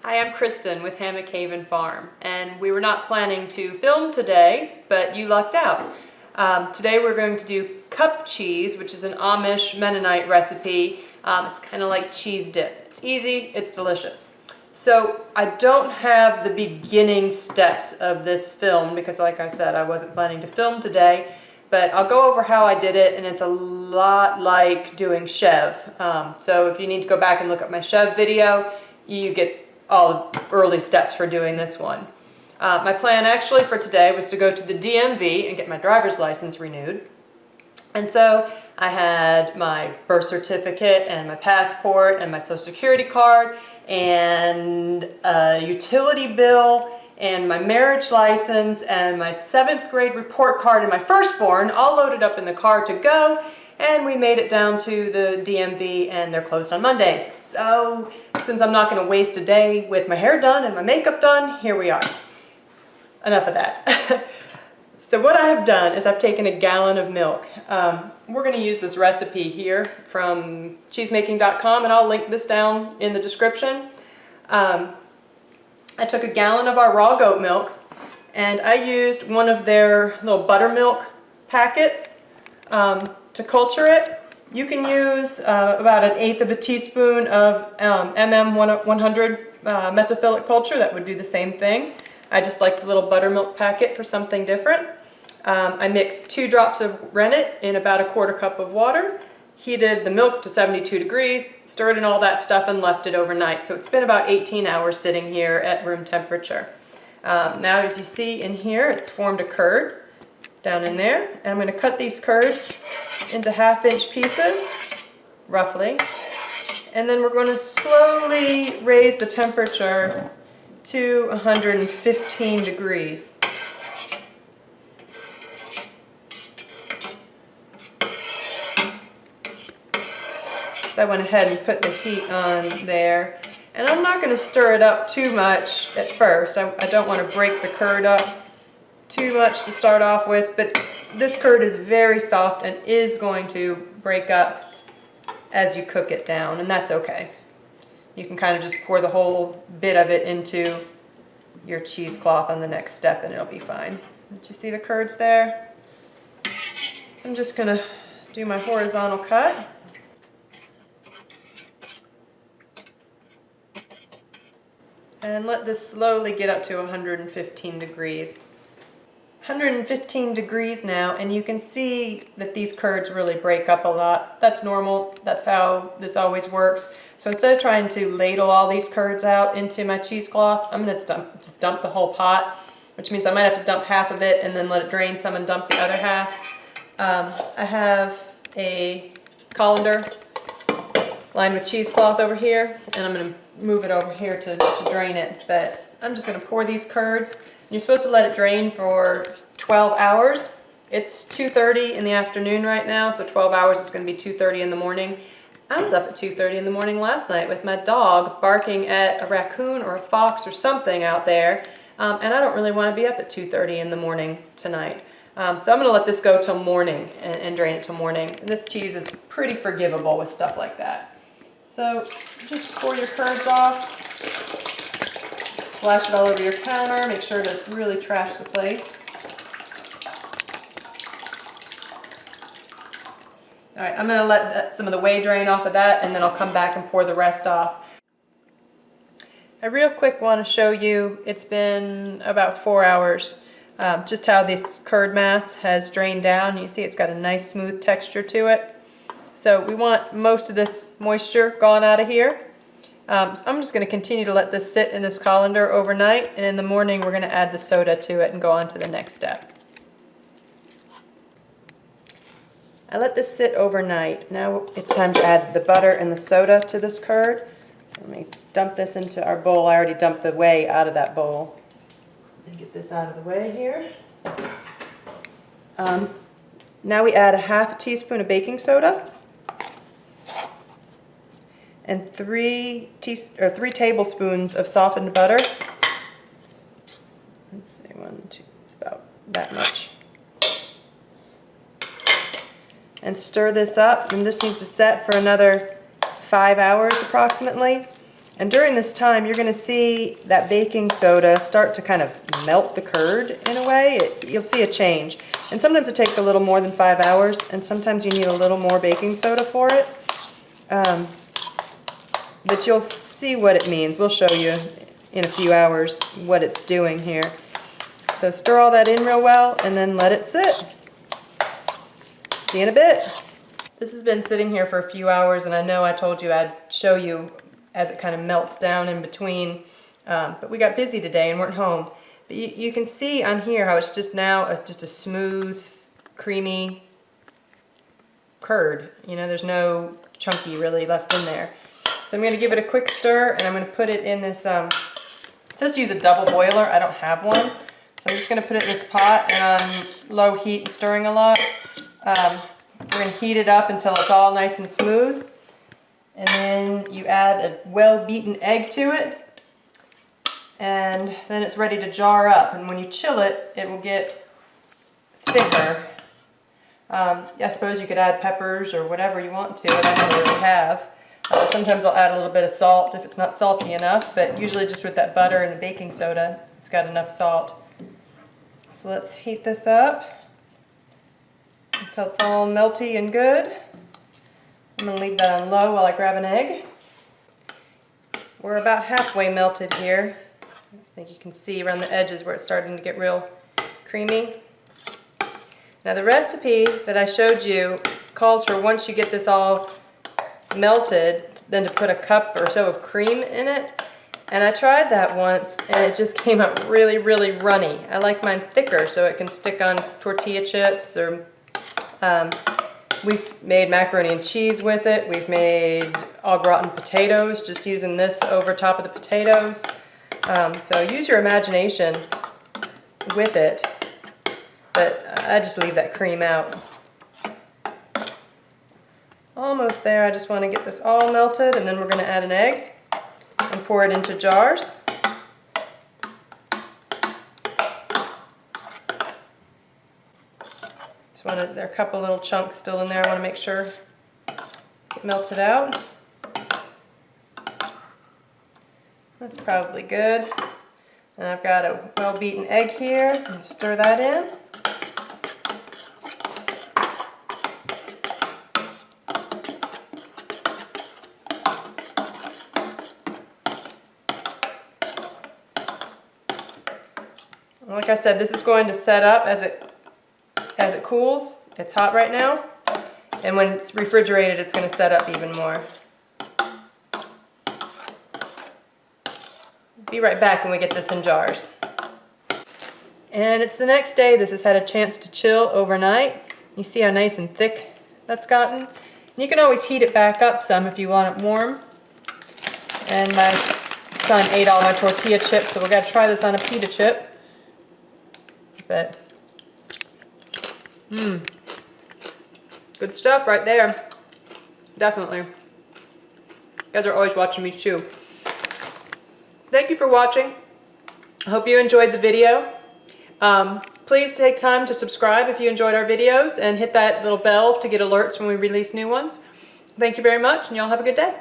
Hi, I'm Kristen with Hammock Haven Farm, and we were not planning to film today, but you lucked out. Today we're going to do cup cheese, which is an Amish Mennonite recipe. It's kind of like cheese dip. It's easy, it's delicious. So I don't have the beginning steps of this film because, like I said, I wasn't planning to film today, but I'll go over how I did it, and it's a lot like doing chev. So if you need to go back and look at my chev video, you get all the early steps for doing this one. My plan actually for today was to go to the DMV and get my driver's license renewed. And so I had my birth certificate and my passport and my social security card and a utility bill and my marriage license and my 7th grade report card and my firstborn all loaded up in the car to go. And we made it down to the DMV, and they're closed on Mondays. So since I'm not going to waste a day with my hair done and my makeup done, here we are. Enough of that. So what I have done is I've taken a gallon of milk. We're going to use this recipe here from cheesemaking.com, and I'll link this down in the description. I took a gallon of our raw goat milk, and I used one of their little buttermilk packets to culture it. You can use about 1/8 of a teaspoon of MM100 mesophilic culture. That would do the same thing. I just like the little buttermilk packet for something different. I mixed 2 drops of rennet in about 1/4 cup of water, heated the milk to 72 degrees, stirred in all that stuff, and left it overnight. So it's been about 18 hours sitting here at room temperature. Now, as you see in here, it's formed a curd down in there. And I'm going to cut these curds into 1/2-inch pieces, roughly. And then we're going to slowly raise the temperature to 115 degrees. So I went ahead and put the heat on there. And I'm not going to stir it up too much at first. I don't want to break the curd up too much to start off with, but this curd is very soft and is going to break up as you cook it down, and that's okay. You can kind of just pour the whole bit of it into your cheesecloth on the next step and it'll be fine. Did you see the curds there? I'm just going to do my horizontal cut. And let this slowly get up to 115 degrees. 115 degrees now, and you can see that these curds really break up a lot. That's normal. That's how this always works. So instead of trying to ladle all these curds out into my cheesecloth, I'm going to just dump the whole pot, which means I might have to dump half of it and then let it drain some and dump the other half. I have a colander lined with cheesecloth over here, and I'm going to move it over here to drain it. But I'm just going to pour these curds. You're supposed to let it drain for 12 hours. It's 2:30 in the afternoon right now, so 12 hours is going to be 2:30 in the morning. I was up at 2:30 in the morning last night with my dog barking at a raccoon or a fox or something out there, and I don't really want to be up at 2:30 in the morning tonight. So I'm going to let this go till morning and drain it till morning. And this cheese is pretty forgivable with stuff like that. So just pour your curds off. Splash it all over your counter. Make sure to really trash the place. All right, I'm going to let some of the whey drain off of that, and then I'll come back and pour the rest off. I real quick want to show you, it's been about 4 hours, just how this curd mass has drained down. You see it's got a nice smooth texture to it. So we want most of this moisture gone out of here. I'm just going to continue to let this sit in this colander overnight, and in the morning we're going to add the soda to it and go on to the next step. I let this sit overnight. Now it's time to add the butter and the soda to this curd. So let me dump this into our bowl. I already dumped the whey out of that bowl. Let me get this out of the way here. Now we add 1/2 teaspoon of baking soda and 3 tablespoons of softened butter. Let's see, 1, 2, it's about that much. And stir this up, and this needs to set for another 5 hours approximately. And during this time, you're going to see that baking soda start to kind of melt the curd in a way. You'll see a change. And sometimes it takes a little more than 5 hours, and sometimes you need a little more baking soda for it. But you'll see what it means. We'll show you in a few hours what it's doing here. So stir all that in real well, and then let it sit. See you in a bit. This has been sitting here for a few hours, and I know I told you I'd show you as it kind of melts down in between, but we got busy today and weren't home. But you can see on here how it's just now just a smooth, creamy curd. You know, there's no chunky really left in there. So I'm going to give it a quick stir, and I'm going to put it in this, it says to use a double boiler. I don't have one. So I'm just going to put it in this pot and on low heat and stirring a lot. We're going to heat it up until it's all nice and smooth. And then you add a well-beaten egg to it, and then it's ready to jar up. And when you chill it, it will get thicker. I suppose you could add peppers or whatever you want to it. I don't really have. Sometimes I'll add a little bit of salt if it's not salty enough, but usually just with that butter and the baking soda, it's got enough salt. So let's heat this up until it's all melty and good. I'm going to leave that on low while I grab an egg. We're about halfway melted here. I think you can see around the edges where it's starting to get real creamy. Now the recipe that I showed you calls for, once you get this all melted, then to put a cup or so of cream in it. And I tried that once and it just came out really, really runny. I like mine thicker so it can stick on tortilla chips, or we've made macaroni and cheese with it. We've made au gratin potatoes, just using this over top of the potatoes. So use your imagination with it, but I just leave that cream out. Almost there. I just want to get this all melted, and then we're going to add an egg and pour it into jars. There are a couple little chunks still in there. I want to make sure it melted out. That's probably good. And I've got a well-beaten egg here. I'm stir that in. Like I said, this is going to set up as it cools. It's hot right now, and when it's refrigerated, it's going to set up even more. Be right back when we get this in jars. And it's the next day. This has had a chance to chill overnight. You see how nice and thick that's gotten. You can always heat it back up some if you want it warm. And my son ate all my tortilla chips, so we've got to try this on a pita chip. But good stuff right there. Definitely. You guys are always watching me chew. Thank you for watching. I hope you enjoyed the video. Please take time to subscribe if you enjoyed our videos, and hit that little bell to get alerts when we release new ones. Thank you very much, and y'all have a good day.